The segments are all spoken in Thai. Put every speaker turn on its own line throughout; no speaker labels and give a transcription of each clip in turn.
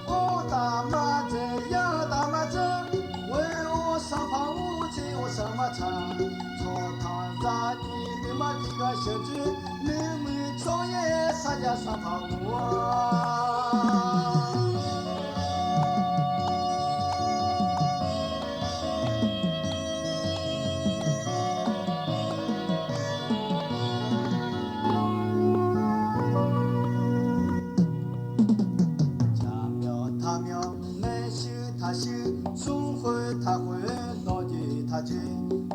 哦，大妈子呀，大妈子，问我上跑舞进我什么场？草堂上你妈的个小猪，你们创业啥家上跑舞啊？家庙他庙，门修他修，送回他回，老女他去，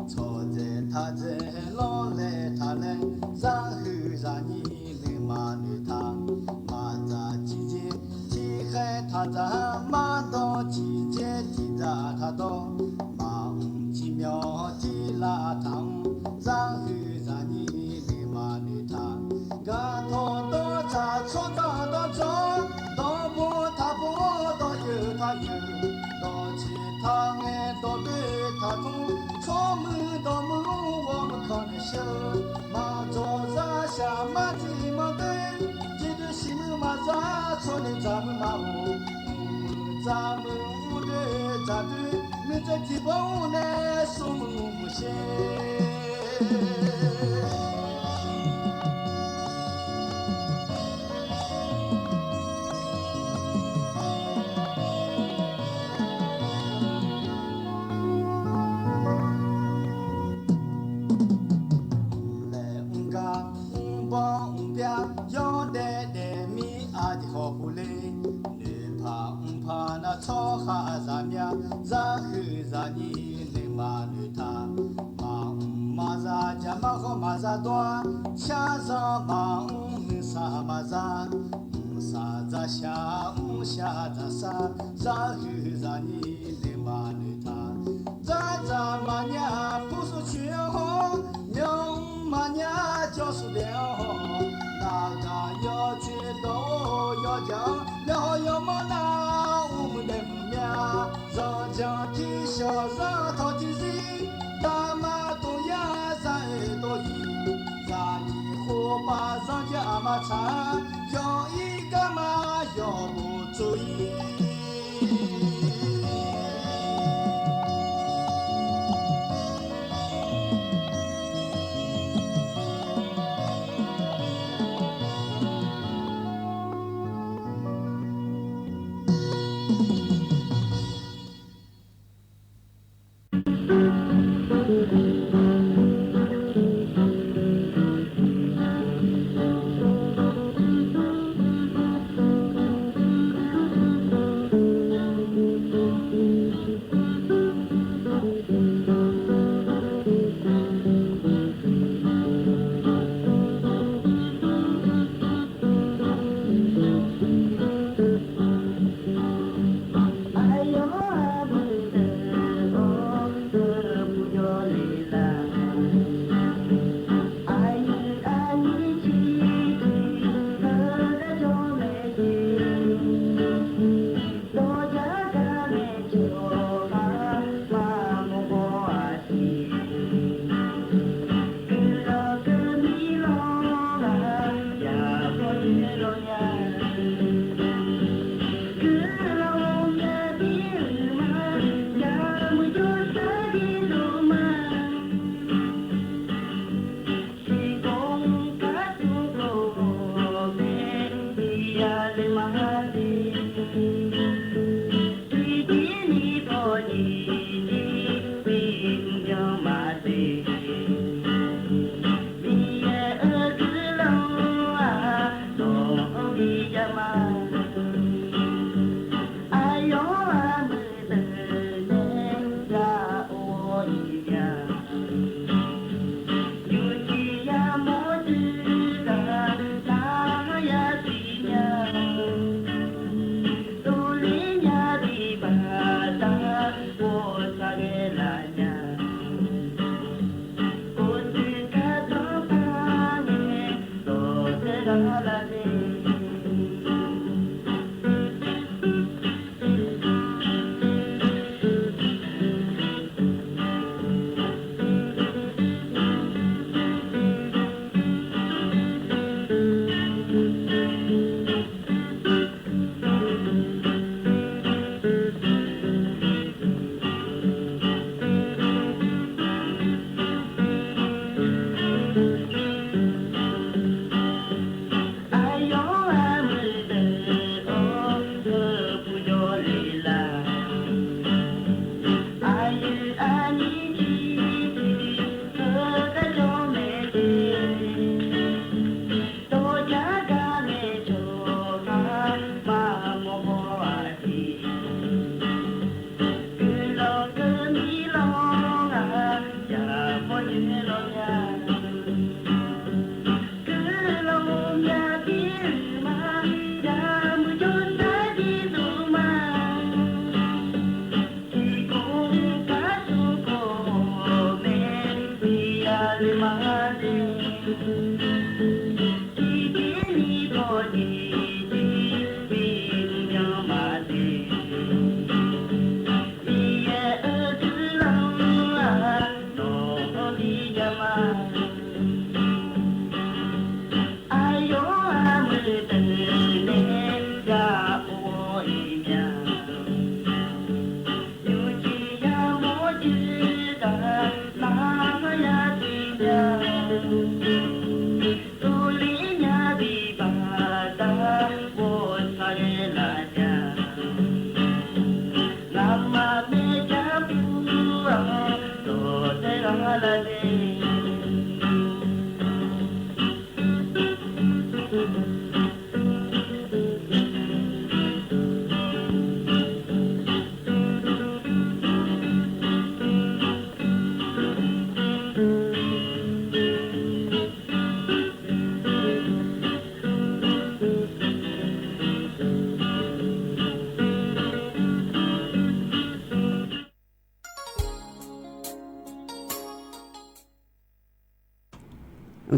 吵在他在，老来他来，然后让你能骂女他，骂着姐姐，天海他着，骂到姐姐地着他到，骂几秒地拉汤，然后让你能骂女他，俺头到家吵到吵。到不他不，到有他有，到起他爱，到对他痛，草木到木我们可能修，马早上下马地马对，记得西门马扎，草林咱们马屋，咱们屋对咱对，你这地方呢，什么不行？要带带米阿的好不嘞，你怕那草哈啥面，然后让你能骂女他，骂啥家骂好骂啥多，墙上骂没啥骂啥，啥子下子啥，然后让你能骂女他，咱骂娘不说全好，娘骂娘教书了。那个要去到要讲，然后要么那我们的母娘，让讲的小让他的人，大妈都呀让耳朵硬，让你火把让家嘛长，要一个嘛要不注意。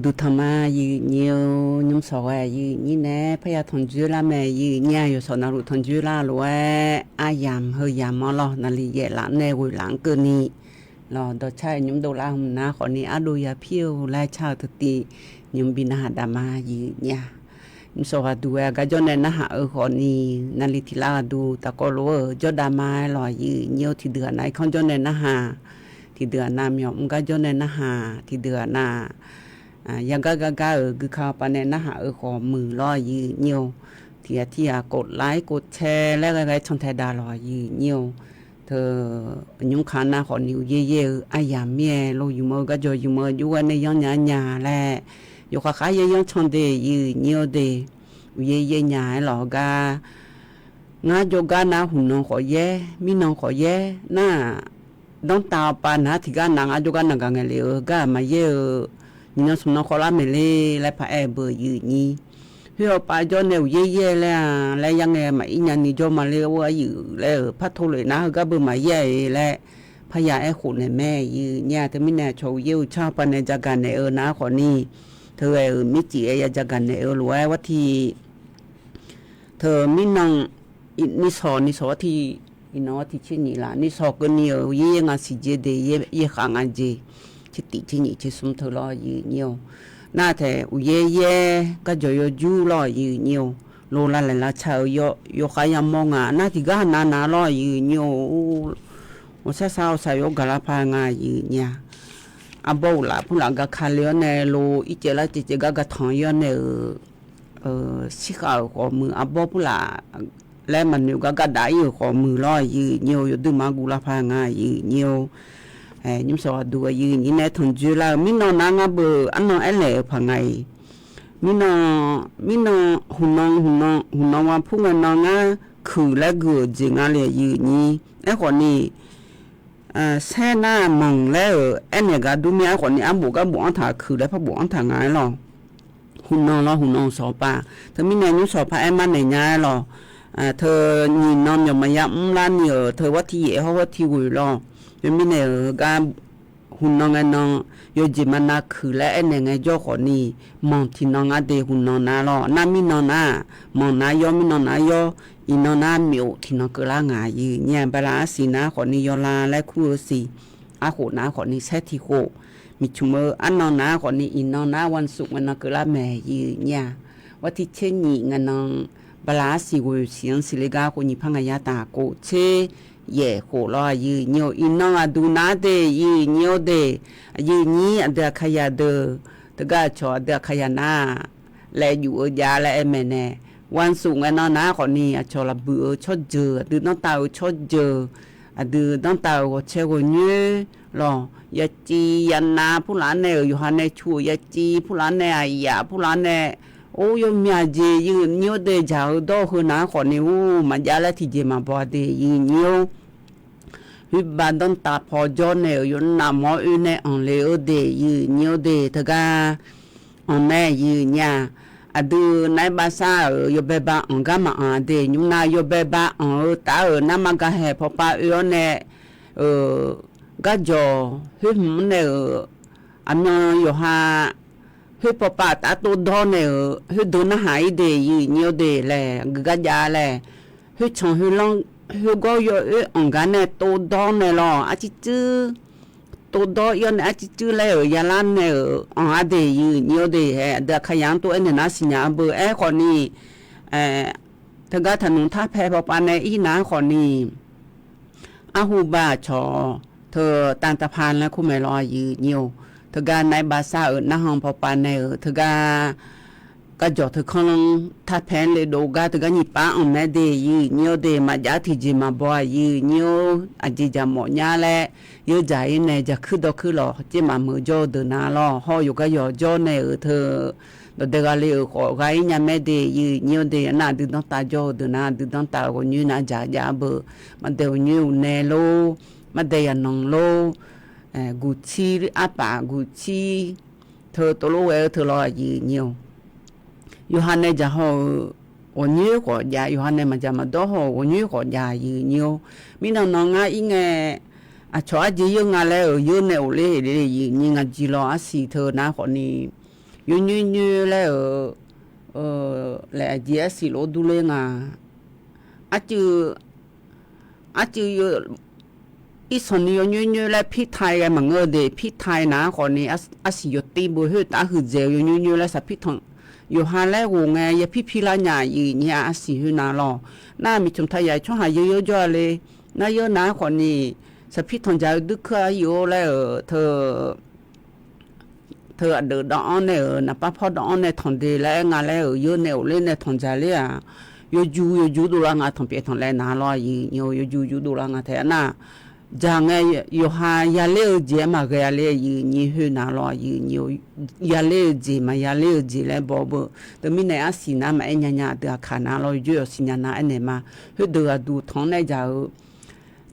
ดูธรรมะยืนเยียวยุ่งสอยยืนนี่แน่พยาทนจุลาแม่ยืนเนี่ยอยู่สอนรุทนจุลาล้วยอายามเฮยามมอลนาลีเยหลังในวิหลังเกินนี้รอดใช้ยุ่งโดลาหุ่นนะขอนี้อดูยาเพียวไล่ชาวตติยุ่งบินาดามายืนเนี่ยยุ่งสวัสดีก็จนในนะฮะขอนี้นาลีทิลาดูตะกอลัวจดามาลอยยืนเยียวที่เดือนไหนของจนในนะฮะที่เดือนน้ำยอมก็จนในนะฮะที่เดือนน่ะยังก็คือข่าวปานในนะฮะขอมือลอยยืนเยียวที่กดไลค์กดแชร์และอะไรชนไทยดาลอยยืนเยียวเธอยุ่งขันนะขอนิวเย่อายามเมียโลอยู่มือก็จอยู่มืออยู่ในย้อนหยาแหละอยู่ข้าย้อนชนเดยืนเยียวเดเย่หยาหลอกางาโจกานะหุ่นน้องขอแย่มีน้องขอแย่น่าต้องตาปานะที่กันนางอาโจกานังกังเลยก็มาเย่นี่น้องสมน้องขอละเมเล่และพระเอเบอร์ยืนนี่เพื่อไปจนเนี่ยเย่แล้วยังไงมาอีนันนี่จมาเลี้ยวอยู่แล้วพัดโทเลยนะก็เบอร์มาเย่และพญาไอ้ขุนในแม่ยืนเนี่ยแต่ไม่แน่โชว์เยี่ยวชอบปนในจักรในนะขอนี่เธอมิจิยาจักรในรวยว่าที่เธอมิน้องนิสอที่อินอที่เช่นนี้ล่ะนิสอก็เนี่ยเย่งาสิเจเดเย่ขางอันเจชิติที่นี่ชิสมเธอรอยืนเนียวน่าแต่อุเย่ก็จะยจูรอยืนเนียวโลลาละเชายขายามองน่าที่ก้านารอยืนเนียวว่าเช้าสายกะลาพางายืนเนี่ยอาบ่ล่ะผู้หลังก็คาเลียนโลอีเจละเจก็ทองยอนสิขาวของมืออาบ่ผู้หล่ะและมันอยู่ก็ได้อยู่ของมือรอยืนเนียวอยู่ดึมากุลาพางายืนเนียวยุ่งสอดดูยืนนี่ในทุนจุฬามินนางเบออันนเอเลพังไงมินหุ่นว่าพุ่งนางคือและกูจิงอะไรยืนนี่ไอ้คนนี้เส้นหน้ามองแล้วไอ้เนี่ยก็ดูมีไอ้คนนี้บุกอันถาคือแล้วพอบุกอันถาไงหรอหุ่นสอบป่าเธอมินยุ่งสอบป่าไอ้มันไหนไงหรอเธอnhìn non nhiều mà yếm lan nhiềuเธอว่าที่เขาว่าที่หุ่ยหรอยังมีเนี่ยการหุ่นน้องไงน้องโยจิมันน่าคือและไอ้เนี่ยไงย่อขอนี่มองที่น้องอาเดหุ่นน้องน่าหรอน่ามีน้องน่ามองน่าย่อมีน้องน่าย่ออีน้องน่าเหมียวที่น้องเกล้างายืนเนี่ยเวลาสีน่าขอนี่ยอลาและคู่สีอาโขน่าขอนี่แท้ที่โคมีชุมเออันน้องน่าขอนี่อีน้องน่าวันศุกร์มันน้องเกล้าแม่ยืนเนี่ยว่าที่เช่นนี้ไงน้องเวลาสิวเสียงสิเลกาคนนี้พังยาตาโกเชเย่โหรอยืนเนียวอินน้องดูนาเดยืนเนียวเดยืนนี้เดขยาเดตะกาชอเดขยานาและอยู่ยาและแม่แน่วันศุกร์น้องนาคนนี้ชอละเบือชดเจอดูน้องตาชดเจอดูน้องตาเชกุเนื้อรอยาจียันนาผู้หลานเนอยู่ฮันเนชูยาจีผู้หลานเนยาผู้หลานเนโอ้ยมีอาเจยืนเนียวเดจาวดอคือนาขอนี่มันยาละที่เจมาบอเดยืนเนียว ฮึบาดอนตาพอจอนเนยนนามออุเนออนเลอเดยืเนียวเดทกาออนแม่ยืญาอดูในภาษายเบบาองกามาอันเดยุนายเบบาอตานามังกะเฮพอปาอุเนกะจอฮึมเนอันนยฮาฮึปปาตาตูดอนเนฮึดูนะหายเดยืเนียวเดแลกะจาแลฮึชงฮึลองฮึก็ยองกันเนตูดอนเนลออาจิจือตูดอยอนอาจิจือเลยาลานเนออาเดยืเนียวเดเฮเดขยันตัวเอ็นนาสิญาเบอคนนี้ทกาถนนท่าแพปปานในอีนาคนนี้อาหูบาชอเธอตานตะพานและคู่ไม่รอยืเนียวทกาในบาซานาห้องปปานในทกาก็จอดเธอคงทัดแผนเลยดูกาเธอก็หยิบป้าออกแม่เดยืเนียวเดมาจากที่จีมาบ่อยยืเนียวอาจจะหมดยาแหละเยอะใจเนี่ยจะขึ้นดอกขึ้นหรอจีมามือโจเดินนาลอห่ออยู่ก็ยอโจเนี่ยเธอเด็กอะไรขอไงยาแม่เดยืเนียวเดน่าดึงต้องตาโจเดินนาดึงต้องตาคนยืนน่าจะเบอมันเดียวยืนเนโลมันเดียนองโลกุชีอาปากุชีเธอตัวรู้เธอรอยืนเนียวยูฮันเนจะห่อวันนี้ก็ยายูฮันเนมันจะมาดูห่อวันนี้ก็ยายืนอยู่มีน้องๆอีเงอะชอบจียังไงแล้วยืนเนี่ยโอเล่เลยยืนยังจีรออาศัยเธอนะคนนี้ยืนแล้วแล้วจีอาศัยรถดูเลยงาอาจืออีส่วนนี้ยืนแล้วพี่ไทยมันเงอเดพี่ไทยนะคนนี้อาศัยยตีบุหรี่ตาหืดเจียวยืนแล้วสับพี่ทองอยู่หาแล้ววงไงยาพี่ลาหยายืนยาอาศัยหืนาลอน่ามีชมทายช่วงหายเยอะๆจ้าเลยน่าเยอะนะคนนี้สับพี่ทองใจดึกขึ้นอยู่แล้วเธอเดือดร้อนเนี่ยนะป้าพ่อดอนเนี่ยทองดีแล้วงานแล้วเยอะเนี่ยเล่นเนี่ยทองใจเลยอ่ะยูดูแลงานทองเปียทองแลน่าลอยยูดูแลงานแทนน่ะจางไงอยู่หายาเลี้ยเจมาก็ยาเลี้ยยืนหืน่าลอยยืนยาเลี้ยเจมายาเลี้ยเจแล้วบ่แต่มีเนี่ยสินะมาเอ็นยาเดือขาน่าลอยอยู่สินะเอ็นเนี่ยมาหืเดือดูท้องในใจ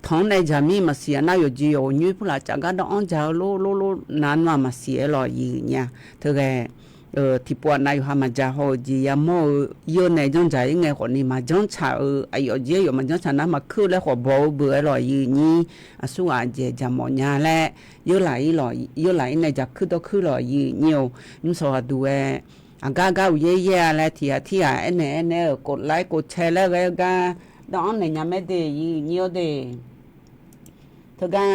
ท้องในจะมีมาเสียน่าอยู่จีโอยืพูดละจากก็ดองจะโลนานมาเสียลอยยืนเนี่ยเธอแกที่ปวดนายอยู่หามาจะหัวจียามโยในจังใจยังไงคนนี้มาจังชาไอ้เจียอยู่มาจังชานะมาคือแล้วหัวบ่เบื่อลอยยืนนี่สู้อาเจจะหมดยาแล้วเยอะไหลในจะคือต้องคือลอยยืนเนี่ยนี่สวัสดีอากาเย่แล้วที่เอ็นกดไลค์กดแชร์แล้วก็ดองในยามไม่ได้ยืนเนี่ยเดทกา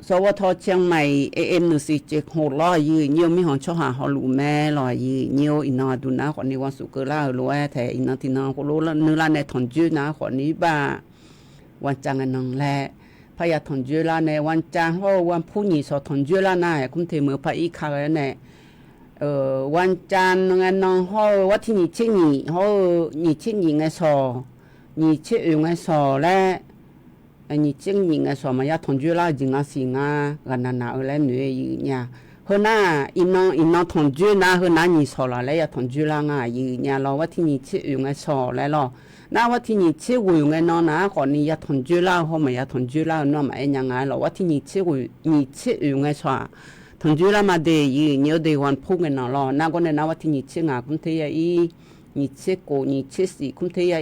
สวทเชียงใหม่AM 147 600ยืนเยี่ยมมีของช่อหาฮอลูแม่ลอยยืนเยี่ยมอินอดูนะคนนี้วันสุกร์ล่ารู้แต่อินอที่น้องก็รู้แล้วนื้อละในถอนจื้อนะคนนี้บ้าวันจังกันน้องแหละพยาถอนจื้อละในวันจังเพราะวันผู้หญิงสอถอนจื้อละนะคุณเทมือพระอีกครั้งเนี่ยวันจันทร์งานน้องเขาวัดที่นี่ชื่อนี่เขานี่ชื่อนี่ไงสอนี่ชื่อไงสอและ你经营的什么要同居啦，经啊行啊，个那后来女呀，后那一弄同居那后那你说了来要同居啦啊，呀咯我听你去用的说来咯，那我听你去用的那可你要同居啦，后面要同居啦，那么样啊咯，我听你去用的说。同居啦嘛的，你有的玩铺的那咯，那个呢，我听你去啊，公司呀你去过，你去死，公司呀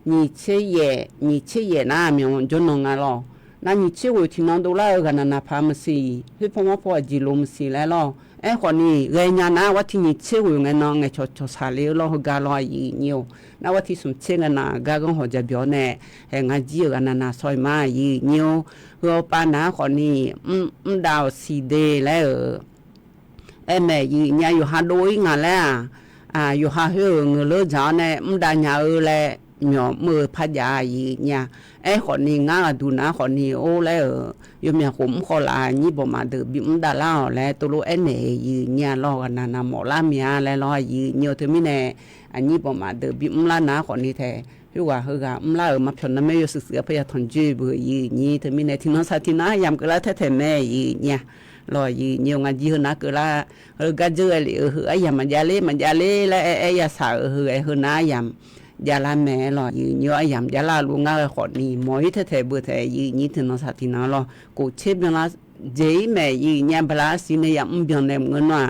你吃也那面就弄啊咯，那你吃我听到都来个那怕么事，去碰我破几路么事来咯，哎可你人家那我听你吃我个那个做茶料咯，和家咯一牛，那我听什么吃个那家讲或者表呢，哎我只有个那菜嘛一牛，和把那可你到时的来哎咩一伢有下多一眼嘞啊有下去我老早呢到伢嘞。nhỏ mưa phát giả gì nha ấy họ đi ngã đu ná họ đi ô lẽ yêu mẹ cũng khó là như bộ mà được bị đã lao lẽ tôi lúc ấy này gì nha lo là nằm mỏ lá mía lẽ lo gì nhiều thứ mi nè như bộ mà được bị lá ná họ đi thế hiệu quả hơn cả lá ở mặt phần nó mới sự sửa bây giờ thằng chơi bởi gì như thứ mi nè thì nó sao thì nó làm cái lá thế thể mẹ gì nha lo gì nhiều ngày gì hơn nó cứ là hơn cái chơi liệu hứa ấy mà giá lê là ấy sợ hứa ấy hơn nó làm ยาลาแม่หรอยืนเยอะยำยาลาลุงงาขอนี่มอยเถอะเบื่อเถอะยืนนี่ถึงนสัตย์นะหรอกูเช็ดยังละเจ๊แม่ยืนยันพลาสิเนี่ยยำเบียงเนมเงินว่า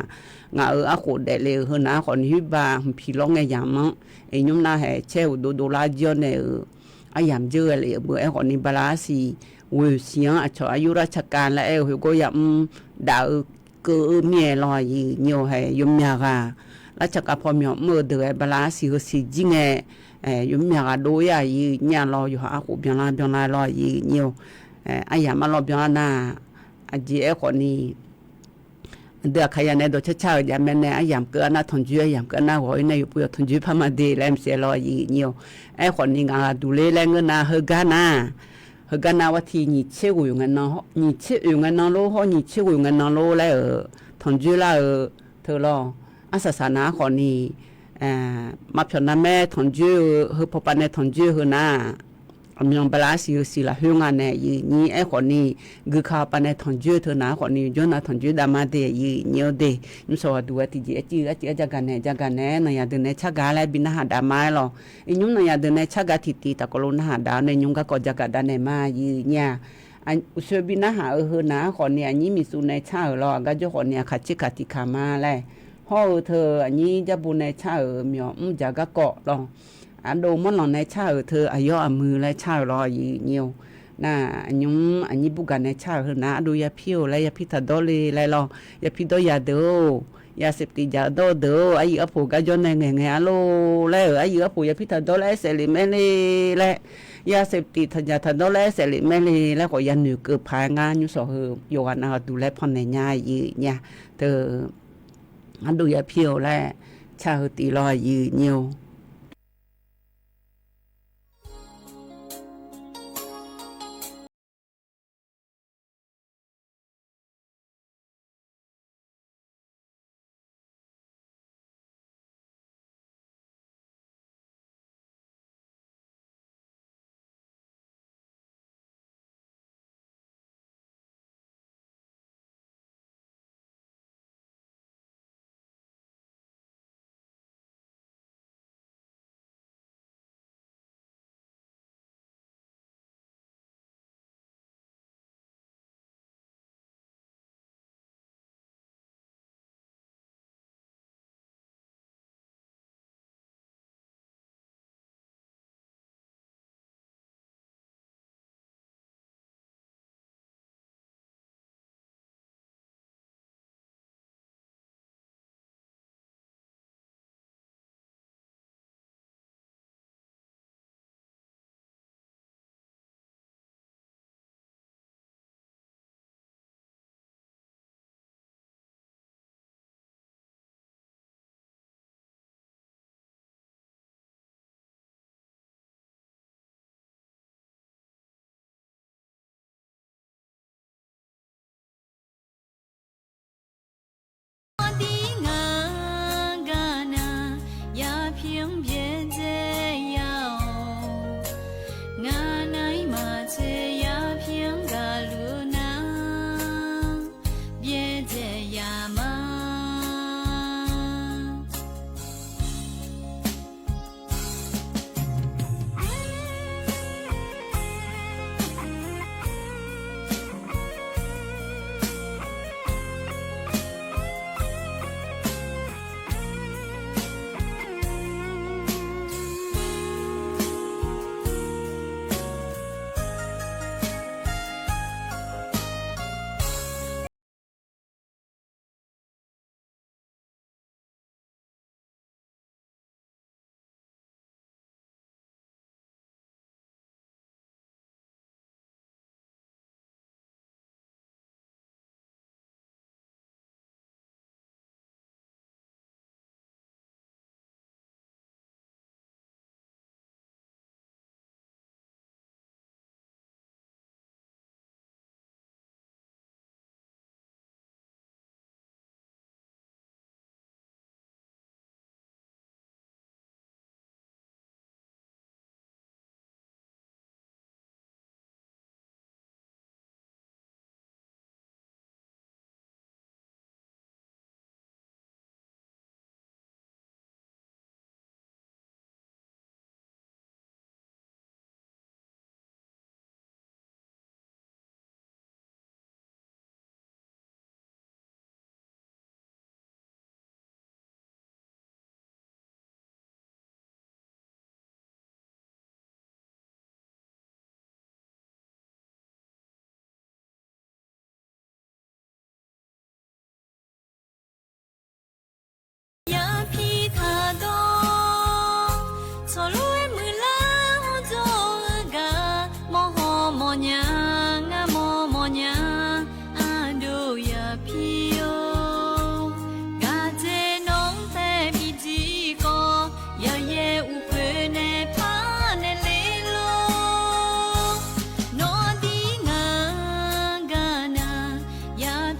งาอาโคเดเลยเฮนะขอนี่บ้าพี่ร้องไงยำมั้งไอ้ยุ่มน่าแห่เช่ดูลาเจอเนี่ยยำเจอเลยเบื่อไอ้ขอนี่พลาสิเวเสียงอ่ะชออายุราชการแล้วหัวก็ยำดาวก็เมียลอยยืนเยอะให้ยุ่มยาการาชการพอมีมือเดือยพลาสิก็สิจิงยุ่มยากาดูยายืนเนี่ยรออยู่หาขุบยังลอยยืนเยอะยำมารอเบียงน่ะเจ้าคนนี้เดือดขยันในตัวเช้ายามแม่เนี่ยยำเกินน่ะทนจุ้ยยำเกินน่ะหัวในอยู่ปุ่ยทนจุ้ยพม่าดีแล้วเสียลอยเงี้ยคนนี้งานดูแลเงินน่ะเฮกันน่ะว่าที่นี่เชื่ออยู่เงินน่ะนี่เชื่ออยู่เงินน่ะโลเขานี่เชื่ออยู่เงินน่ะโลแล้วทนจุ้ยแล้วเธอรอศาสนาคนนี้มาเพียงนั้นแม่ทนจุ้ยเฮพอปันในทนจุ้ยเฮน่ะมีองเปล่าสิละหิ้งอันเนี่ยยี่คนนี้กูข้าปันในทนจุ้ยเธอหน้าคนนี้ย้อนน่ะทนจุ้ยดามาเดียเนียวเดียมิสวัสดีที่จีจักกันเนี่ยนายเดินเนี่ยชักกาเลยบินหาดามาหรออีนุ่มนายเดินเนี่ยชักกาทิตะกลนหาดาเนี่ยยุ่งก็จักกันได้เนี่ยมาเนี่ยอันอุศบินหานะคนเนี่ยยี่มีสุนัยชาหรอก็จะคนเนี่ยขัดจิขามาเลยพ่อเธออันนี้จะบุญในชามีจะก็เกาะหรออันโดมันหลอนในชาเธออายุมือและชารอยีเนียวน่ะอันนี้บุกันในชาเธอนะดูยาพิวและยาพิษดอลีและรอยาพิษดอยาเดอยาเสพติดยาโดเดออายุผู้ก็ย้อนในเงยโลและอายุผู้ยาพิษดอและเสลิเมลีและยาเสพติดยาทันดอและเสลิเมลีและก็ยาหนูเกือบพายงานอยู่สอเฮโยกันนะดูแลพอนในง่ายยีเนี่ยเธออันดูยาพิวและชาเธอตีรอยีเนียว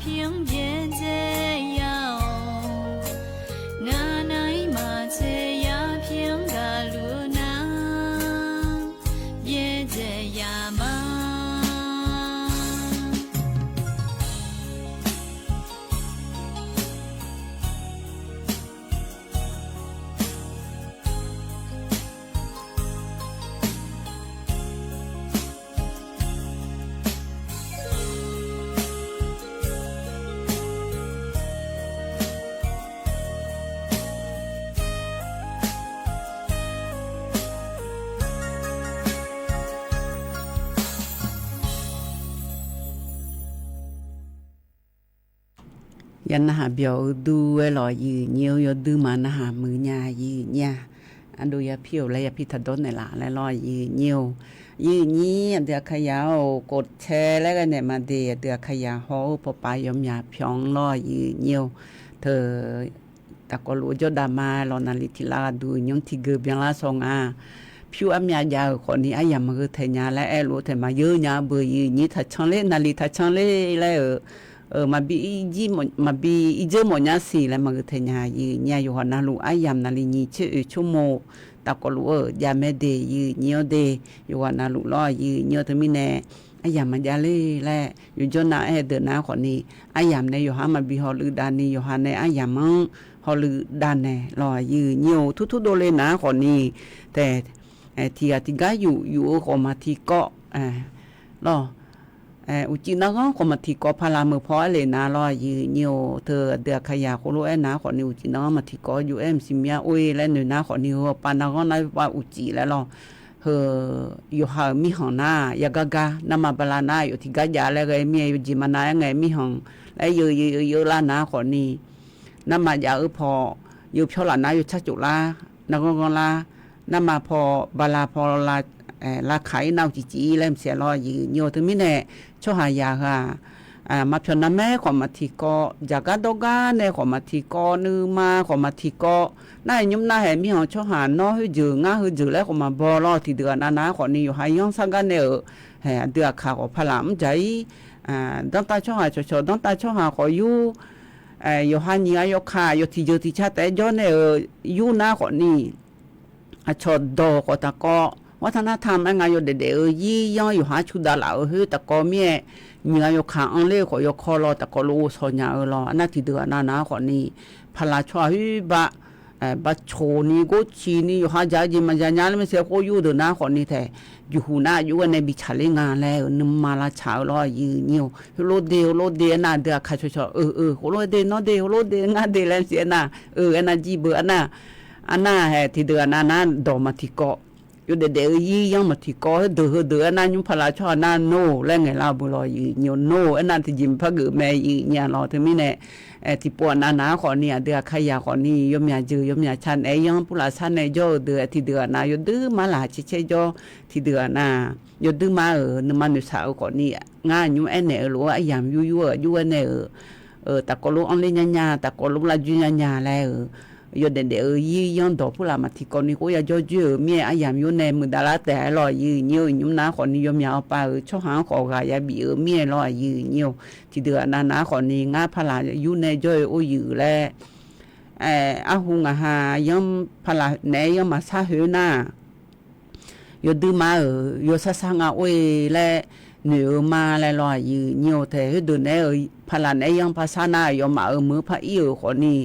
平别这样，那奈嘛这呀平嘎路那，别这呀嘛。
ยันนะฮะเบียวดูเวลอยืเนียวยดูมานะฮะมือญายืญาอันดูยาเพียวและยาพิษดนในละและรอยืเนียวยืนี้เดือขยาวกดแชร์แล้วก็เนี่ยมาเดือขยาโฮปปายยมยาพยองรอยืเนียวเธอตะกลูจดามาลอนาลิทิลาดูยงที่เกือบยังละสองผิวอเมียยาวคนนี้อยามาคือเทญาและรู้เทมาเยอะญาเบยืนี้ถ้าช่างเล่นาลิถ้าช่างเล่แล้วมาบีจีมาบีอีเจมอญาสีแล้วมาคือเทญายืญาอยู่หัวนาลูอายามนาลินี้ชื่อชั่วโมตะกลูยาเมเดยืเนียวเดอยู่หัวนาลูล้อยืเนียวทมิเนอยามมายาเล่และอยู่จนนาเดินนาคนนี้อยามในอยู่หามาบีฮอลือดานีอยู่หาในอยามมังฮอลือดานแน่รอยืเนียวทุกๆโดเลนะคนนี้แต่ที่ติกาอยู่ก็มาที่เกาะรออุจินะก็มาที่เกาะพารามือพอเลยนะรอยืเนียวเธอเดือขยะโคโลนะคนนี้อุจินะมาที่เกาะอยู่ซิเมียโอ้ยและหนูนะคนนี้ปานะก็นะว่าอุจิแล้วรออยู่หามีห้องหน้ายากากานามาบลานาอยู่ที่กายาแล้วก็มีอยู่จิมานาไงมีห้องแล้วอยู่ลานาคนนี้น้ำมายาพออยู่เพียวลานาอยู่ชักจุลานักกลาน้ำมาพอบาลาพอลาไข่นาวจีแล้วเสียรอยืนโยถึงมิเน่ช่วหายาค่ะมาเพียงน้ำแม่ของมาทีก็จากดกาในของมาทีก็นือมาของมาทีก็น่ายุ่มน่าเห็นมีห้องช่วหาน้อหือจืดง่าหือจืดแล้วของมาบอลอที่เดือนนาของนี้อยู่หายย่องสังกันเนี่ยเดือดข่าวพลามใจต้องตาช่วหาโฉต้องตาช่วหาขออยู่หันยายกขาอยู่ที่เจอที่ชาแต่ย้อนเนี่ยอยู่หน้าของนี้ชดดอกตะกอวัฒนธรรมงานอยู่เด็กๆยี่ย่ออยู่หาชุดดาลาฮือตะกอเมียเนื้ออยู่ขาอังเล่ขอยคอรอตะกอลูสอนยารออันนั้นที่เดือนนาคนนี้พลาชัวฮือบะบัดโชนี่ก็ชีนี่อยู่หาใจจิมันจะยาแล้วไม่เสียก็อยู่เดือนนาคนนี้แท้อยู่หูหน้าอยู่ในบิชาเลงานแล้วนึมมาลาเช้ารอยืนเนียวโลเดน่าเดือดขาชัวโลเดนอเดโลเดงาเดแล้วเสียน่ะอันนั้นจีเบอร์อันน่ะที่เดือนนั้นดอมาที่เกาะอยู่เด็กๆยี่ยังมาที่เกาะเดือนั่นยุ่งพลาชอนั่นโน่แล้วไงเราบุรอยืนเนียวโน่อันนั้นที่ยิมพักเกิดแม่ยืนเนี่ยรอถึงมิเน่ที่ปวดนาขอเนี่ยเดือขยะขอนี่ยมยาจือยมยาชันยังผู้ลาชันในโยเดือที่เดือนาอยู่ดื้อมาหลาเชโยที่เดือนาอยู่ดื้อมานึมันอยู่สาวขอนี่งานยุ่งเนี่ยหรือว่าอย่างยั่วเนี่ยแต่ก็รู้อันเล่นยาแต่ก็รู้ละจุนยาแล้วอยู่เด็กๆยี่ย้อนดอกผู้ละมาที่ก่อนนี้ก็อยากจะเมียอยากอยู่ในมือดาราแต่รอยืนยุ่มน้าคนนี้ยมยาวไปช่องหางขอกายบีเมียรอยืนที่เดือนน้าคนนี้งาพลาอยู่ในจ้อยโอยืแล้วอาหุงอาหายมพลาไหนยมมาซาหือหน้าอยู่ดื้อมาอยู่ซาซางาโอ้ยและเหนือมาแล้วรอยืนแต่เดินแล้วพลันยังภาษาหน้ายมามือพระอิวคนนี้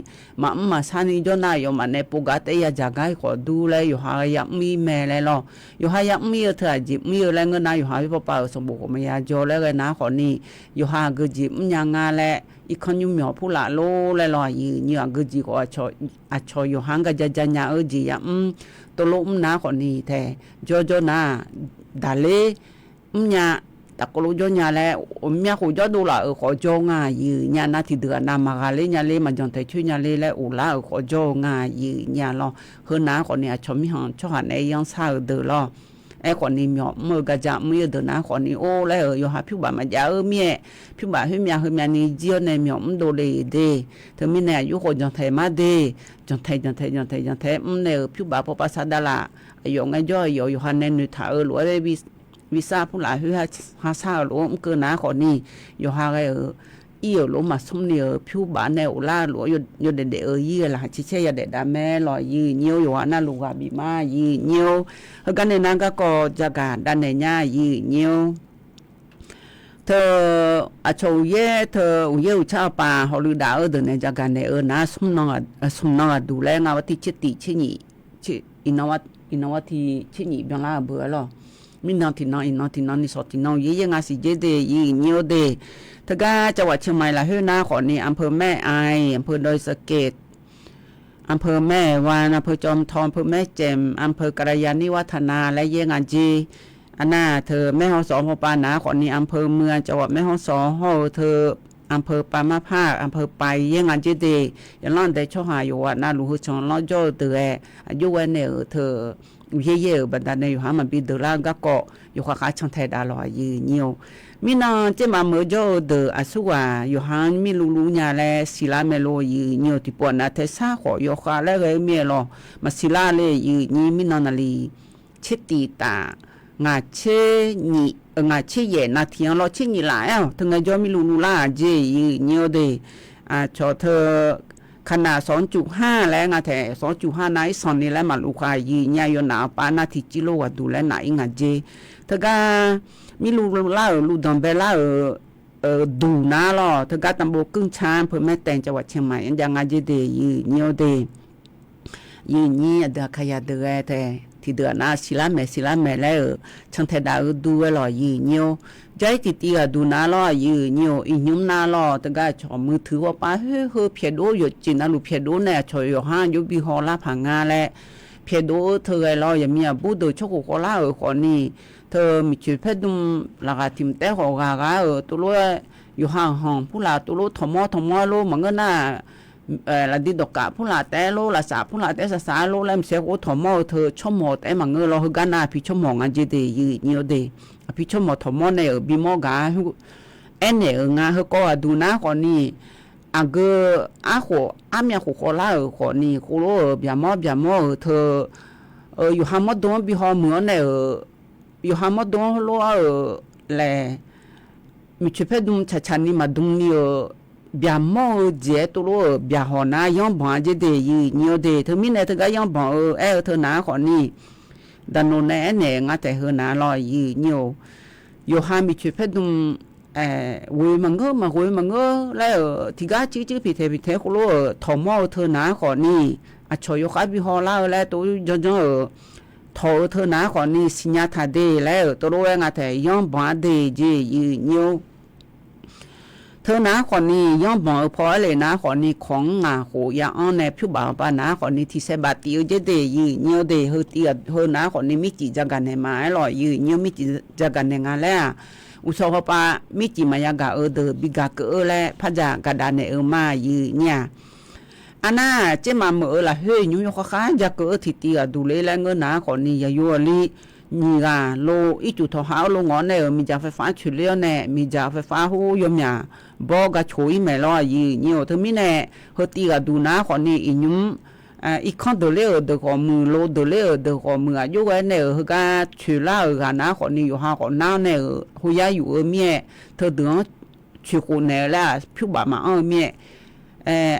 มาสานิจนายมาในปุกตยาจากให้ขอดูแลอยู่หายักมีแม่เลยหรออยู่หายักมีเธอจิบมีอะไรเงินนายอยู่หาพี่ป้าสมบูรณ์ไม่ยาโจแล้วกันนะคนนี้อยู่หากจิบยังงาแหละอีกคนยุ่งเหมียวผู้ละโลเลยหรอยืนกจิก็ชออยู่หางก็จะยาจีตัวลุนะคนนี้แต่โจนะดาเลยาแต่ก็รู้ยาแล้วมีคนจะดูละขอจงยืนยานาที่เดือนนามาเลยยาเลยมันจนแต่ช่วยยาเลยแล้วอุลาขอจงยืนยาล้อเฮือน้าคนนี้ชมมีห้องชอบในยังสาวเดือล้อคนนี้มีมือกระจามือเดือน้าคนนี้โอ้แล้วอยู่หาผิวบามันยาเมียผิวบาเฮือมีนี่เจียวในมีดูเลยเดเธอมีเนี่ยอยู่คนจนไทยมาเดจนไทยเนี่ยผิวบาพอภาษาดาราอยู่ไงย่อยอยู่หันในนึกถ่ายหรือว่าวิซาผู้หลายคือหาซาหลวงเกินนะคนนี้อยู่หาไง อีโลมาสมเนียผิวบ้านแนวล่าหลวอยู่เด็ดยี่ละชิเชยเด็ดดาแม่ลอยยี่เนียวอยู่ว่าน่าลูกบีมายี่เนียวเฮกันในนั้นก็จะการด้านในญ่ายี่เนียวเธออาชาวเย่เธอเย่ชาวป่าฮอลิดาเดินในจากการในนะสมนองดูแลงานวัติชิติชินีชิอินวัตที่ชินีบังลาเบื่อหรอมินนที่นอนนี่สอดที่นอนเย่งาสิเจเดยี่เนียวเดทกาจังหวัดเชียงใหม่ละเฮือนาขอนี่อำเภอแม่อายอำเภอดอยสะเก็ดอำเภอแม่วานอำเภอจอมทองอำเภอแม่แจ่มอำเภอกระยาณิวัฒนาและเยงานจีอันน่าเธอแม่ฮ่องสอนปานาขอนี่อำเภอเมืองจังหวัดแม่ฮ่องสอนฮ่อเธออำเภอปามาภาคอำเภอไปเยงานจีเดยันล่อนได้ช่อหาอยู่ว่าน่ารู้ชงล้อจ่อเตออายุวันเนี่ยเธอเย่บันดาลในอยู่หามันปีเดล่างก็เกาะอยู่ข้างช่างไทยดาลอยยืนเนียวมีนเจ้ามาเมื่อจ่อเดออาสุวาอยู่หางมีลูญาและศิลาเมโลยืนเนียวที่ปวดนะเทซ่าขออยู่ข้าและเรเมียลมาศิลาเลยยืนนี่มีนนาลีเชติตางาเชนี่งาเชเย่นาเทียงรอเชนี่หลายถึงจะมีลูล่าเจยืนเนียวเดชอเธอขนาด 2.5 แล้วงาแท้ 2.5 ไหนสอนนี่แล้วมาลูกค้ายีญาโยนาปานาทิจิโลว่าดูแลไหนงาเจเธอก็มีลูล่าลูดอมเบล่าดูนะล่ะเธอก็ตำบลกึ่งชานเพื่อแม่แต่งจังหวัดเชียงใหม่ยังงาเจเดยีเนียวเดยีนี่เดขยะเดแต่ที่เดือนน่ะศิลาแม่แล้วช่างเทดาดูไว้ล่ะยีเนียวใจติดูนาล่อยืนอยู่อีนุ่มนาล่อแต่ก็ชอมือถือว่าป้าเฮ้ยเพียดโดอยู่จีนนะลูกเพียดโดเนี่ยชอยอยู่ห้างยุบบีฮอลาผังงาแหละเพียดโดเธอไอ้ล่ออย่ามีบูดโดชกโคล่าคนนี้เธอมีชีวิตเพดุมหลักทิมแต่หัวกากาตัวรู้อยู่ห้างผู้ลาตัวรู้ทมอโลมันก็น่าละดิดอกกะผู้ลาแต่โลละสาผู้ลาแต่สาโลแล้วเสียโอทมอเธอชั่วโมงแต่มันเงอเราคือกันน่ะพี่ชั่วโมงอันเจเดยืนเดพี่ชมทมในบีมอกาเอ็นเนี่ยงาเฮก็ดูนะคนนี้อาเกอาโคอาเมียโคโคลาคนนี้โคโลบีมอเธออยู่ฮามอดงบีฮอเมืองเนี่ยอยู่ฮามอดงโลแลมีชุดเพดุมชันนี่มาดุงนี่บีมอเจตุโลบีฮอนายังบังเจเดยีเนียวเดเธอมีเนี่ยเธอก็ยังบังเธอหนาคนนี้ดันโนแน่เนี่ยงาแต่เฮนาลอยยีเนียวอยู่หามีชุดเพดุมเวมังเงอแล้วที่กาจื้อพิเทคุโลทอมอเธอหนาขอนี่ชอยคาบิฮอลาแล้วตัวจอทอเธอหนาขอนี่สิญาทาเดแล้วตัวรู้งาแต่ย้อนบาเดเจยีเนียวเธอหนาขอนี่ย้อนบาพอเลยนะขอนี่ของงาโหยาอ้อนในผิวบางปานาขอนี่ที่เซบาติเจเดยีเนียวเดเฮตีเธอหนาขอนี่มิจิจักันในมาลอยยีเนียวมิจิจักันในงานแล้วอุศภปามิจิมายากาเดบิกาเกและพะจากาดานเนมายีเนี่ยอันน่าเจมาเมอละเฮยยุยข้าจากทิตีดูเลและเงินหนาขอนี่ยายัวลีนี่กาโลอีจุทหาวโลงอนเนมีจากไฟฟ้าฉุดเลี้ยวเนมีจากไฟฟ้าหูยมยาบอกาโชยแม่ลอยีเนี่ยเธอมีเนเฮตีกาดูนาขอนี่อิยุมอีกคนเดเลเดขอมือโลเดเลเดขอมืออยู่กันเนี่ยเฮกาชื่อล่ากันนะขอนี่อยู่หาขอน้าเนี่ยหุยอยู่เมียเธอเดือดชื่อคนเนี่ยละผิวบามาเมีย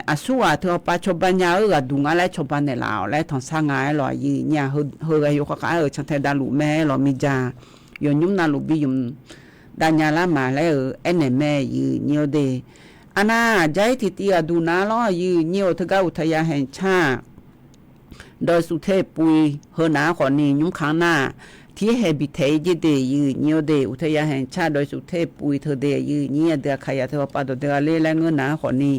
อาสัวเธอไปชบัญญาดูงานแล้วชบันเนี่ยลาวแล้วทางสร้างงานลอยยี่เนี่ยเฮอยู่ข้างฉันเทดาลุแม่ลอมีจาอยู่ยุ่มนาลุบิยุมดานยาละมาแล้วแม่ยี่เนี่ยเดอันน่าใจที่ตีดูนาลอยยี่เนี่ยเธอก็อุทยานแห่งชาติโดยสุเทพปุยเฮนาขอนี่ยุ่งข้างหน้าที่เฮบิเทยเดยืนเนียวเดอุทยานแห่งชาติโดยสุเทพปุยเธอเดยืนเนี่ยเดือขยะเธอปาดเดือเล่และเงินหนาขอนี่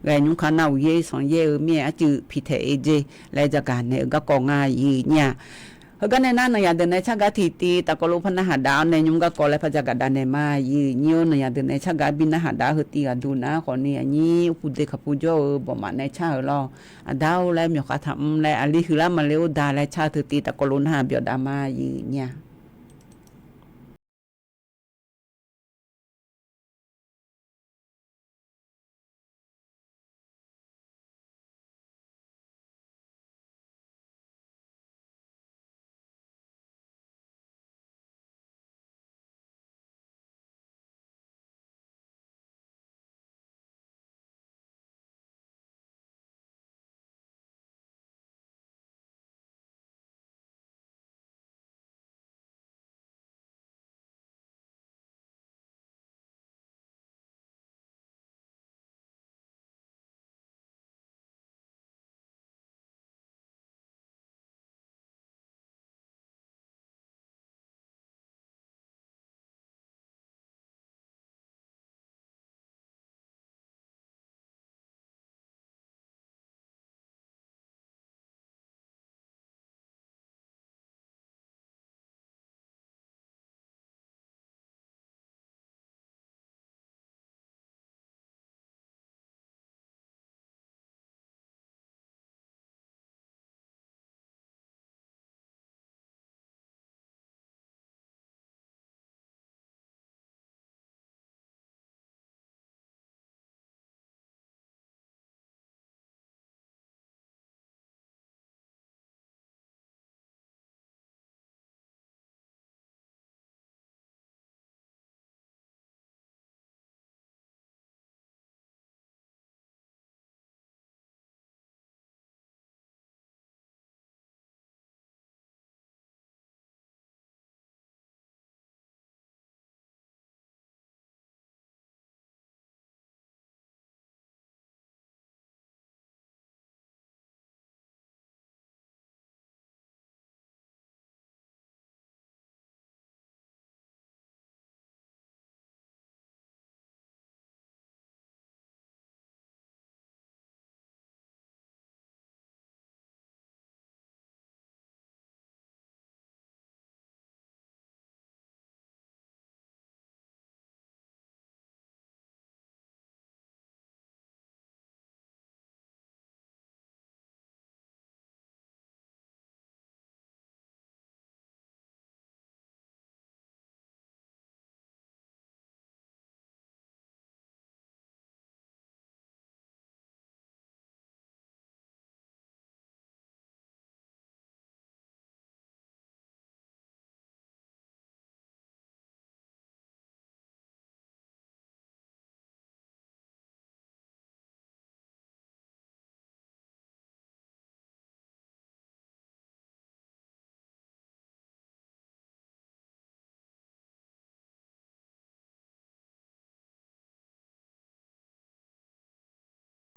แกยุ่งข้างหน้าเย่สองเย่เมียจือพิเทยเจและจากการเนี่ยก็กองงายืนเนี่ยเฮกันในนั้นเนี่ยเดินในชาติตีตะกลุพนหาดาวในยุ่งก็กอและพระจักรดานในมายืนเนียวเนี่ยเดินในชาติบินหาดาวเฮตีดูนะขอนี่อันนี้ผู้เด็กขับผู้โจ้บ่มาในชาติเราดาวและมีข้าทำและอันนี้คือละมาเลี้ยวดาและชาติตีตะกลุนหาเบียดามายืนเนี่ย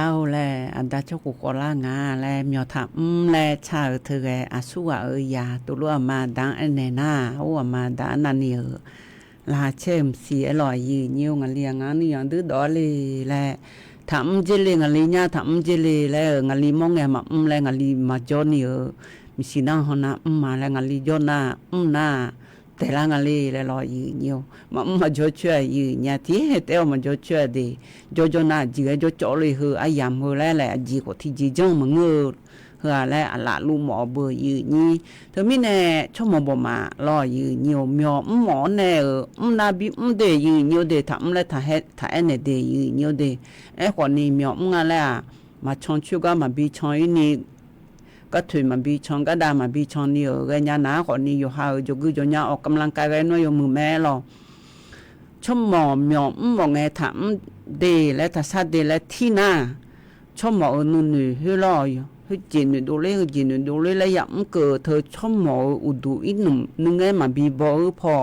ao le ada cho ku ko la nga le myo tha le cha the ge asu wa ya tu lo ma dan ene na o ma da na ni la chem si lo yi nyu nga li nga ni yang du do le thăm chỉ là người nhà thăm chỉ là người mong em mà là người mà cho nhiều mình xin năng hơn mà là người cho na naแต่ละngười là lo gì nhiều mà cho chơi gì nhà thì hết theo mà cho chơi đi cho na chỉ cái choเลยคือไอ้ยามคือแล้วแหละจีก็ที่จีจังมันเงือคือแล้วละลูหมอเบอร์ยืนี่เธอไม่แน่ชอบมาบ่มารอยืnhiều nhiềuหมอแน่นาบิเดยืnhiềuเดทำแล้วถ้าเฮ็ดถ้าเอ็นเดยืnhiềuเดไอ้คนนี้nhiềuงั้นแหละมาชงชูก็มาบีชงอีนี่ก็ถือมาบีชงก็ได้มาบีชงนี่ก็ยาหนาคนนี้อยู่หาอยู่กูอยู่เนี่ยออกกำลังกายกันน้อยอยู่มือแม่หรอชอบหมอnhiềuหมอไงทำเดแล้วถ้าซาเดแล้วที่หน้าชอบหมอนู่นนี่ให้รออยู่จีนดูเลยจีนดูเลยแล้วยังเกิดเธอชอบหมออุดูอีหนุ่มนึงไงมาบีบอพอ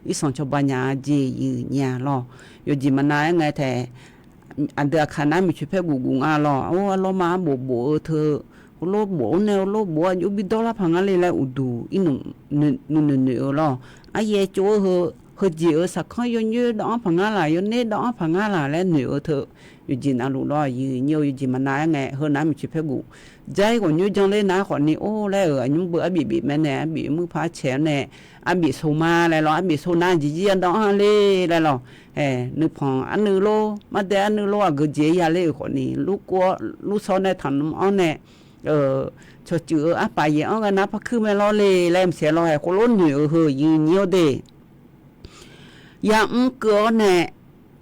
อีสองชาวบ้านยาจียืเนี่ยรออยู่จีมันนายไงแต่อันเดียขานามีชุดเพกุกุงอ่ะรอโอ้รอมาโบเธอโลโบแนวโลโบอยู่บิดอลพังอะไรแล้วอุดูอีหนุ่มนึรอไอ้เย่โจ้เฮจีสักข้อยยืนดอกพังอะไรยืนเนดอกพังอะไรแล้วเหนือเธออยู่จีนอาลูรอยืนอยู่จีมันนายไงเฮน้ามีชุดเพกุใจก็ยูจังเลยนะคนนี้โอ้แล้วยุ่งเบื่อบีแม่แน่บีมือพาเฉลแน่บีโซมาแล้วหรอบีโซน่าจีจีอันดองเลยแล้วหรอนึกพองอันนึโลมาแต่อันนึโลก็เจียเลยคนนี้ลูกกัวลูกซ้อนในถังน้ำอ้อนแน่ชดจื้อไปยังเอากันนะพักคือไม่รอเลยแล้วเสียรอให้คนล้นอยู่ยืนเยี่ยวเดยังเกิดแน่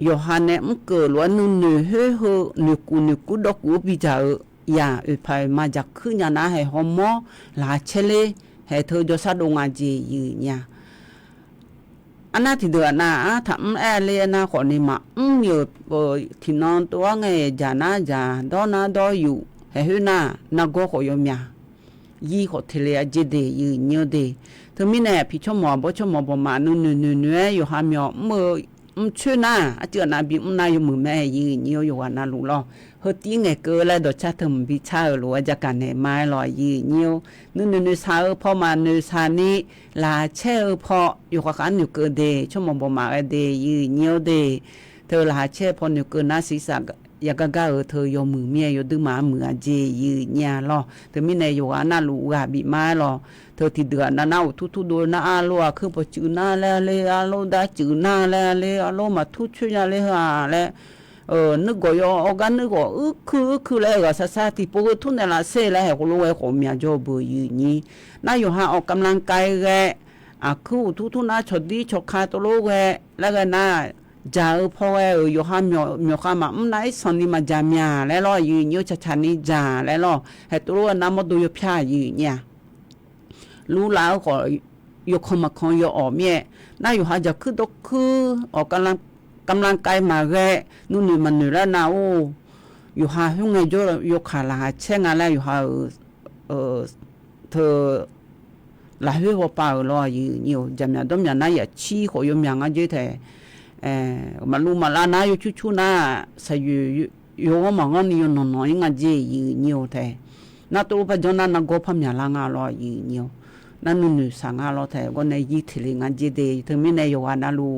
อยู่หันแน่เกิดล้วนนู่นนึกดอกกูปีจ่าอย่าไปมาจากขึ้นยานะให้หอมลาเชลให้เธอจะสะดวกจียืนเนี่ยอันนั้นที่เดือนน่ะทำเลยนะคนนี้มาอยู่ที่นอนตัวไงจานะจาดอนะดออยู่ให้หุ่นน่ะก็ขอยมียี่ขอทะเลจีเดยืนเนี่ยเดเธอมีแน่พี่ชมหมอบ่ชมหมอบ่มานู่นอยู่หามีมือช่วยน่ะเจอหน้าบีน่าอยู่มือแม่ยืนเนี่ยอยู่วันน่ะรู้ล่ะเฮตีไงเกิดแล้วดอกชาถึงบิชาหรือว่าจะกันในไม้ลอยยืนเนี่ยนู่นซาพอมานู่นซานี่ลาเช่พออยู่กับกันอยู่เกิดเดชมบ่มาเดยืนเนี่ยเดเธอลาเช่พออยู่เกิดน่าศีรษะอยากก้าวเธออยู่มือเมียอยู่ดึงมามือเจยืนเนี่ยล่ะเธอมีในอยู่น่ารู้ว่าบีไม้ล่ะเธอที่เดือนน่ะทุดูน่าอาลัวคือพอจื้อหน้าแล้วเลยอาลัวได้จื้อหน้าแล้วเลยอาลัวมาทุช่วยเลยฮะแล้วนึกก็ยอกันนึกก็คือแล้วก็ซาที่พวกทุนเนี่ยละเซ่แล้วให้คนรู้ว่าเขามีจอบยืนนี่น่าอยู่หาออกกำลังกายแกคือทุน่าชดดีชดขาตัวลูกแกแล้วก็น่าจ่าพออยู่หามีข้ามาไหนสอนนี่มาจามีแล้วรอยืนอยู่ชันนี่จ่าแล้วรอให้ตัวรู้ว่าน้ำมันดูอยู่พิจยืนเนี่ยรู้แล้วก็อยู่คมาคงอยู่ออกเมียน่าอยู่หาจะคือออกกำลังกายมาแกนู่นนี่มันนี่แล้วนะโอ้อยู่หาหุ่งไงอยู่ขาลาเช่นอะไรอยู่หาเธอลาหัวเปล่ารออยู่จำเนี่ยต้องอย่างนั้นอย่าชี้ขอยมอย่างนั้นเยอะแต่มาลูมาลานะอยู่ชูๆนะใส่อยู่ว่ามังอันนี้อยู่นอนๆงั้นเจอยู่แต่น่าตัวปัจจุบันน่ะก็พม่าลางารออยู่นั่นนู่นสังารอแต่ก็ในยี่ทะเลงั้นเจเดถึงไม่ในอยู่ว่าน่าลู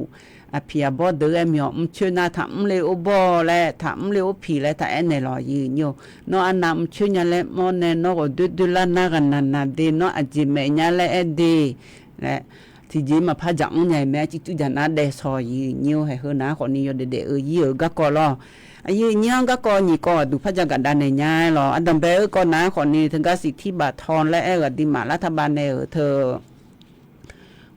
พี่อาบอกเดิมอยู่ช่วยน่าทำเลยอุบและทำเลยอุผีและแต่เอ็นในรออยู่น้องอันนั้นช่วยเนี่ยและมอนเนี่ยน้องก็ดูแลน่ากันนั่นเดน้องอาจจะไม่เนี่ยและเอ็ดเดและที่จีมาพาจังเนี่ยแม่จิตุจันน่าเดซอยอยู่ให้เฮนะคนนี้อยู่เดอยู่ก็ก็รอยืนยังก็นี่ก็ดูพระจักรดานในง่ายหรออันดับเบลก็นะคนนี้ถึงก็สิทธิบัตรทอนและดิมารัฐบาลในเธอ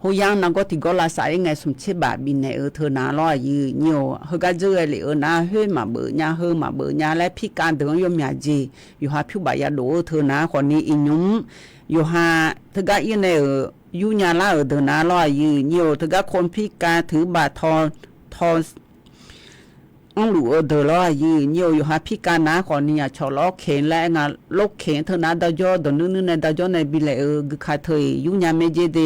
หูยังนั่งก็ที่ก็ลาสายไงสมชิบาบินในเธอหน้ารอยืนอยู่เฮก็เจอเลยนะเฮ้มาเบื่อมาเบื่อและพิการถึงยมยาจีอยู่หาผิวใบยาโดเธอนะคนนี้อินยุ่มอยู่หาถึงก็ยืนในยูญาลาเดินหน้ารอยืนอยู่ถึงก็คนพิการถือบาททอนหลูเดินรอยืนอยู่หาพิการนะคนนี้ชอล้อเข็นและงานลกเข็นเธอนะดาวย้อนดนึงในดาวย้อนในบิเลกขาเธอยูญาเมเจเด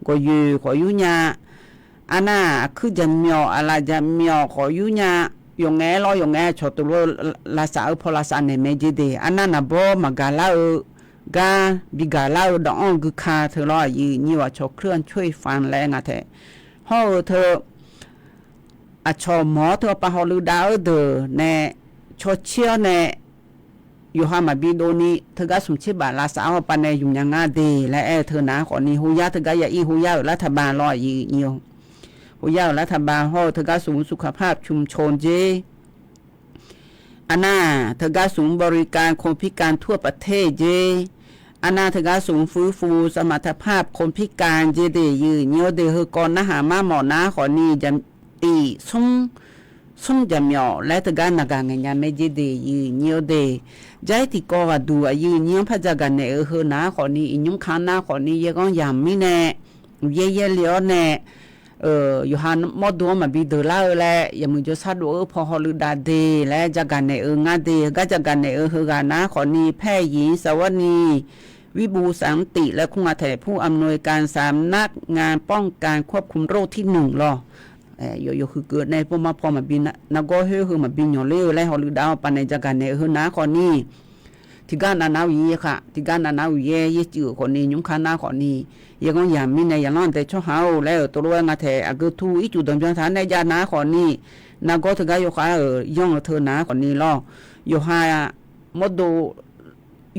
ก็อยู่ขอยูญาอันน่ะคือจะมีอะไรจะมีขอยูญา用眼咯用眼坐到咯拉萨破拉萨内没记得，安那那波嘛嘎拉กาบิกาลาวดองกุคาเธอรอยืนี่ว่าชอเคลื่อนช่วยฟันแรงอ่ะแท้เฮาเธออะชอหมอเธอปะฮอลือดาวเดอแน่ชอเชียวแน่อยู่หามาบิโดนี่เธอก็สมชิบาลาสาวปานในอยู่ยังงาดีและเธอหนาขอนี่ฮูยาเธอก็อย่าอีฮูยารัฐบาลรอยืนี่ฮูยารัฐบาลเฮาเธอก็สูงสุขภาพชุมชนเจอันน่ะเธอก็สูงบริการคนพิการทั่วประเทศเจอันน่ะเธอก็สูงฟื้นฟูสมรรถภาพคนพิการเจเดยืเนียวเดเฮก่อนนะหามาหมอนะขอนี่จะตีส่งจะเหมียวและเธอก็นักงานไม่เจเดยืเนียวเดใจที่ก็ว่าดูยืเนียวพระจักรเนี่ยเฮนะขอนี่อินุมขานะขอนี่ยังก็ยามไม่แน่เย่เลี้ยวแน่อยู่หันมอดวมาบีเดล่าและอย่ามึงจะซัดว่าพอฮอลือดาเดและจากกันในงาเดก็จากกันในเฮกานะขอนี้แพทย์หญิงสวัสดีวิบูสันติและคุมาแถผู้อำนวยการสำนักงานป้องกันควบคุมโรคที่1รออยู่คือเกิดในพวกมาพอมาบินนักก็เฮือมาบินอยู่เร็วและฮอลือดาวปันในจากกันในนะขอนี้ที่การนาวีค่ะที่การนาวียี่จือคนนี้ยุ่งขานาคนนี้ยังก็ยามมีในยังนอนแต่ช่วงเฮาแล้วตัวรู้งาแท้ก็ทูอีจุดดำจังฐานในยานาคนนี้นาก็ถึงก็อยู่ค่ะย่องเธอนาคนนี้ล้ออยู่หามดดู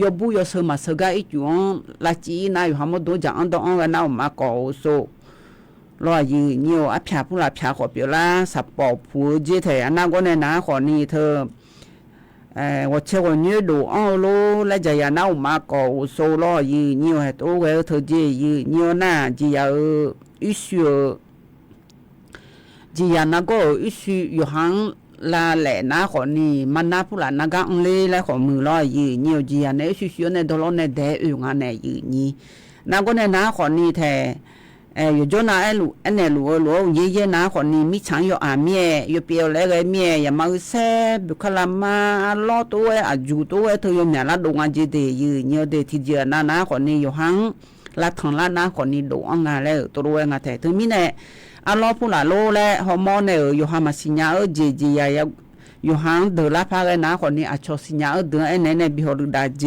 ยบุยสมาสกาอีจุงลาจีนาอยู่หามดดูจังอันตองกันเอามาก่อโซรอยืนอยู่อภิผู้หลับชาขอเปียละสับปอบผู้เจเถอนาก็ในนาคนนี้เธอ我吃过牛肉，咯，来这样那我妈搞收了有牛还多个头节有牛呢，就要一些，就要那个一些有行啦来那可呢，曼那不啦那个嘞来可没了有牛就要那一些那多了那带用啊那有呢，那个那可呢噻。有叫那安那路爷那可能米肠有阿面有表那个面也冇些不可能嘛老多住多都有面啦东安这的有的提着那可能有行啦汤啦那可能东安啊嘞多多啊噻，对面呢老普拉路嘞好么呢有哈嘛新nhà这呀อยู่หางเดลาพากันนะคนนี้อาชสิญญาเดือนไหนบิฮอลดาเจ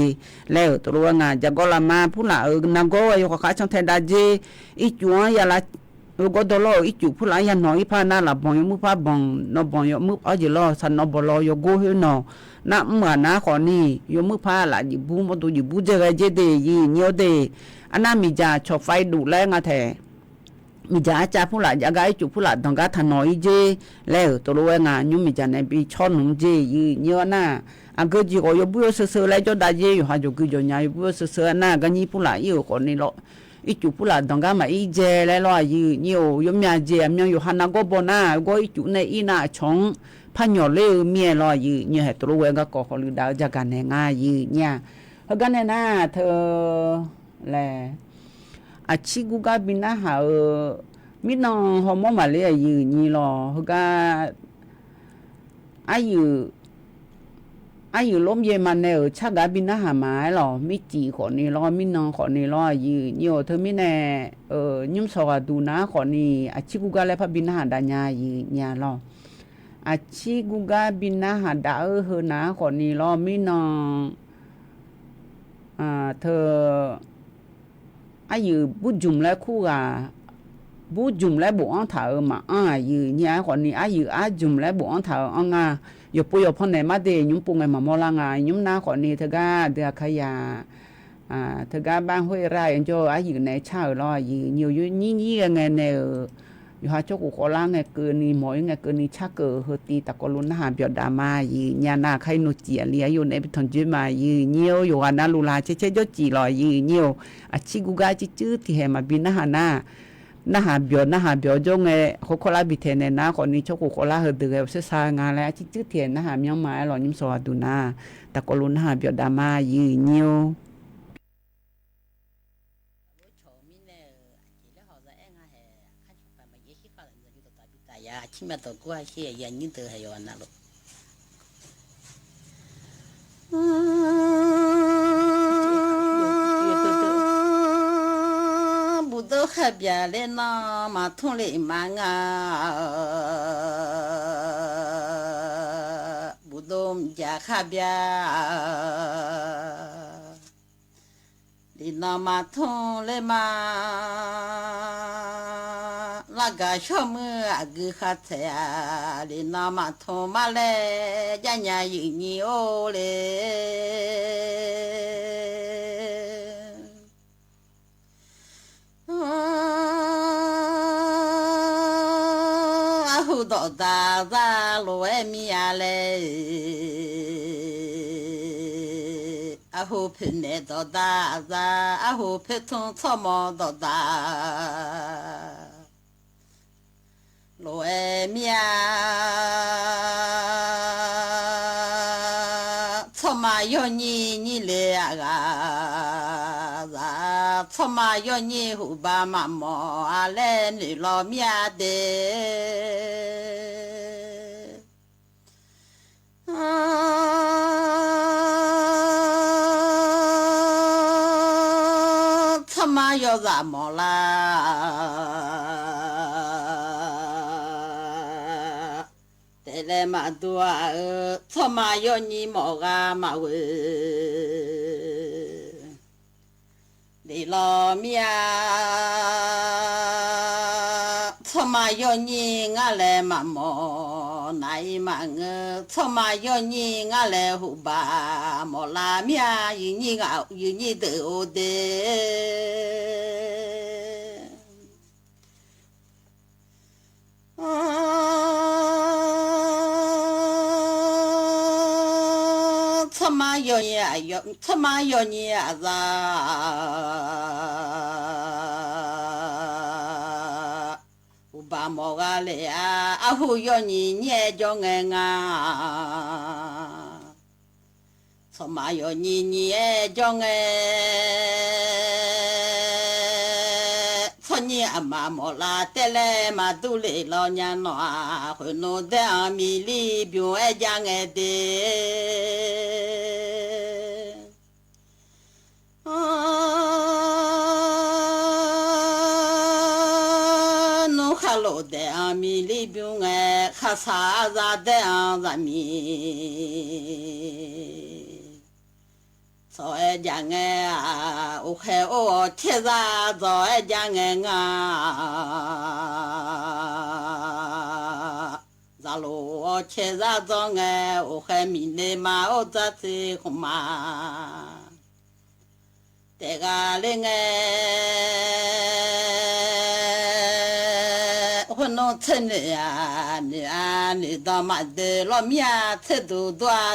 แล้วตัวงานจะก็ละมาผู้ละนังก็อยู่กับข้าช่างแทนดาเจอีจวนยาละก็ดอลอีจูผู้ละยันหน่อยพานาละบองยมุพาบองนบองยมุเอาจิลอสันนบลอยโกเฮนอนะเมื่อนะคนนี้ยมุพาละยิบูมตุยิบูเจเจเดยีเนียวเดอันนั้นมีจ่าชอบไฟดูแลงาแทมีจ่าจ่าผู้หลานยากไอจุผู้หลานต้องการทนอยเจแล้วตัวรู้งานยุ่งมีจ่าในปีช่อนหนุ่มเจยืเยอะน่ะอันก็จีก็ยบุยเสือแล้วจะได้เจอยู่หาจุกจุนยายบุยเสือน่ะกันยี่ผู้หลานอยู่คนนี้ละอีจุผู้หลานต้องการมาอีเจแล้วล่ะยืยมีเจมีอยู่หันนักก็บ่น่ะก็อีจุในอีน่ะชงพันยอเลี้ยวเมียล่ะยืเนี่ยตัวรู้ก็ขอลือดาวจากกันในงานยืเนี่ยแล้วกันเนี่ยน่ะเธอแหละอาชีกูก็บินนะหามิน้องฮอมมาเลยอยู่นี่หรอเขาก็อายุล้มเย็นมันเนี่ยชักก็บินนะหาไม้หรอมิจีคนนี้หรอมิน้องคนนี้หรออยู่นี่เธอมิแน่ยุ่งสอดดูนะคนนี้อาชีกูก็เลยพาบินนะหาดานยาอยู่เนี่ยหรออาชีกูก็บินนะหาดาเฮนะคนนี้หรอมิน้องเธออายุบุญจุ่มแล้วคู่อ่ะบุญจุ่มแล้วบุอังถามาอยู่เนี่ยคนนี้อายุจุ่มแล้วบุอังถาอยู่ปุยอยู่พ่อไหนมาเดยยุ่งปุ่งไงมาโมลังยุ่งน้าคนนี้เธอก็เดือขยะเธอก็บ้านห้วยไร่ยังจะอายุในเช่ารออยู่นี่ไงเนี่ยอยู่หาเจ้ากูขอล้างไงเกินนี่หมอยไงเกินนี่ชักเกิดเฮตีตะกลุนหาเบียดามาอยู่เนี่ยหน้าใครโนเจียเลียอยู่ในพิธีจุมาอยู่หันน้าลูลาเช่ยอจีลอยอยู่อาชีกูกาจิจื้อที่เห็นมาบินหน้าหาเบียดจงไงเขาขอลาบิเทนเนี่ยนะคนนี้เจ้ากูขอลาเฮดือเสียสางานแล้วจิจื้อเทียนน้าหามีไม้หล่อยิ้มสวัสดูน้าตะกลุนหาเบียดามาอยู่
起码到过些也人都还要那了。不都海边来那马桶里忙啊。哈边，你那么痛了嘛？那个小么啊个哈子呀？你那么痛嘛嘞？人家有你哦嘞。后到大山路外面嘞，后陪来到大山，后陪从草帽到大路外面，草马要你来啊！草马要你后爸妈妈来你老面的，草马要啥么啦？带来嘛多啊，草马要你毛啊嘛喂。你老面，草马要你俺来嘛么？那一嘛草马要你俺来后吧？莫拉面有你头的。草马要你要，草马要你啥？我把毛个来啊，后要你捏叫俺啊，草马要你捏叫俺。你阿妈莫拉带来嘛都来老娘喏，回弄的阿米里边爱家爱的，弄哈老的阿米里边爱哈啥啥的阿米。早爱家爱啊，我还我贴啥早爱家爱啊，咋路贴啥早爱，我还米内嘛我咋子红嘛，这个嘞爱，我弄成了呀，你到嘛的老面吃多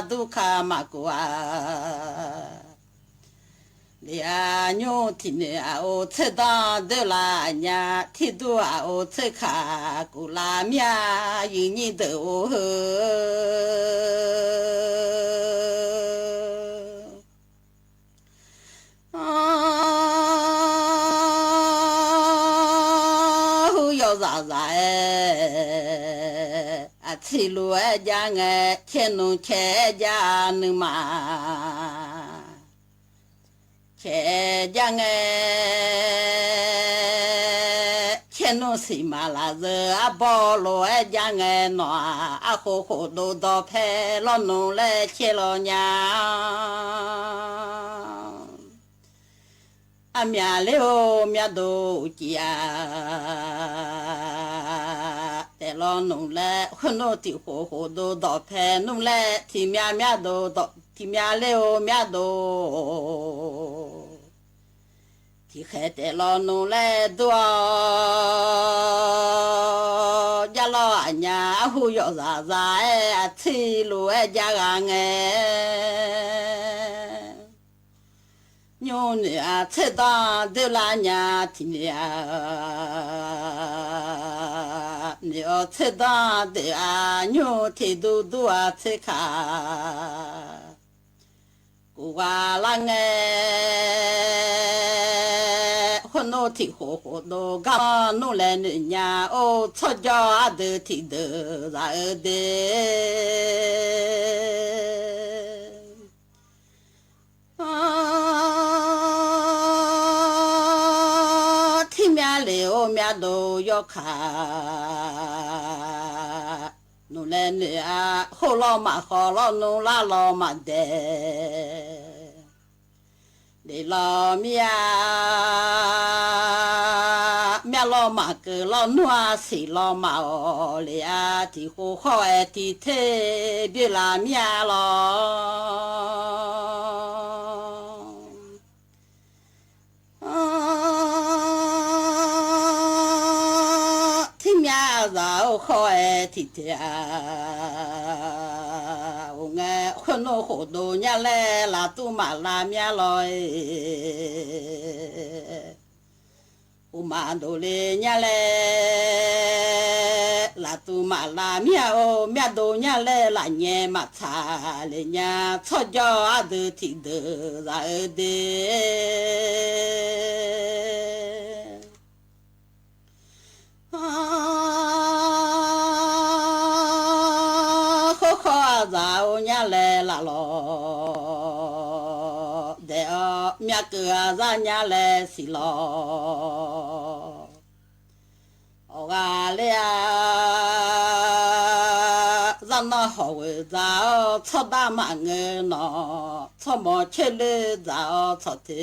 都看嘛过啊。你啊，牛听你啊，我吃当的啦呀，听多啊，我吃卡古拉面，有你的我喝。后要啥啥哎，啊，吃路哎家哎，天农开家能嘛。开家哎，天农谁嘛拉着啊，包罗哎家哎喏，啊火火都到派老农来接老娘，啊面了面都家，带老农来，很多的火火都到派农来，提面都到。提面了面多，提海带老农来多，家老娘后要啥啥哎，吃路哎家哎，牛女啊吃当的啦娘听啊，你要吃当的啊牛听都啊吃卡。哇啦哎，混弄提火弄刚弄来人家哦，吵架的提的啥的，听面了面都要看。弄来你啊，好老嘛好老弄拉老嘛的，你老面面老嘛个老暖谁老嘛哦，你啊地好好哎地太别拉面咯，天面绕好哎地太啊，我爱混弄好多年来拉都嘛拉面咯哎。我妈都来年来，拉都嘛拉面哦，面都年来拉年嘛茶，来年吵架啊都听得然后的，好好然后年来拉咯，的哦面个让年来是咯。我俩让那好为早操大马儿喏，操毛吃了早操的。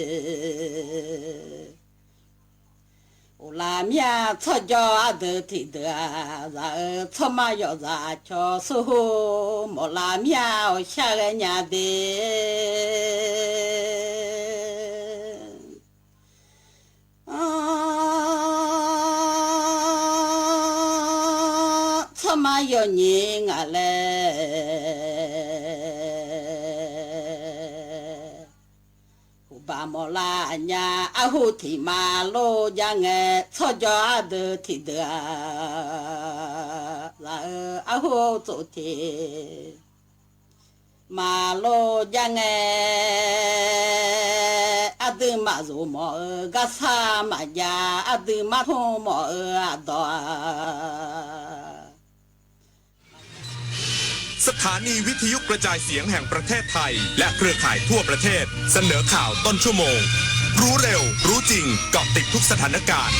我拉面操脚都听得，然后操马要啥叫手后没拉面下个年的。嘛要人啊嘞，我把莫拉呀啊后天马路呀哎，吵架都听得啊，然后啊后昨天马路呀哎，啊都马路莫个啥嘛呀，啊都马通莫啊多。
สถานีวิทยุกระจายเสียงแห่งประเทศไทยและเครือข่ายทั่วประเทศเสนอข่าวต้นชั่วโมงรู้เร็วรู้จริงเกาะติดทุกสถานการณ์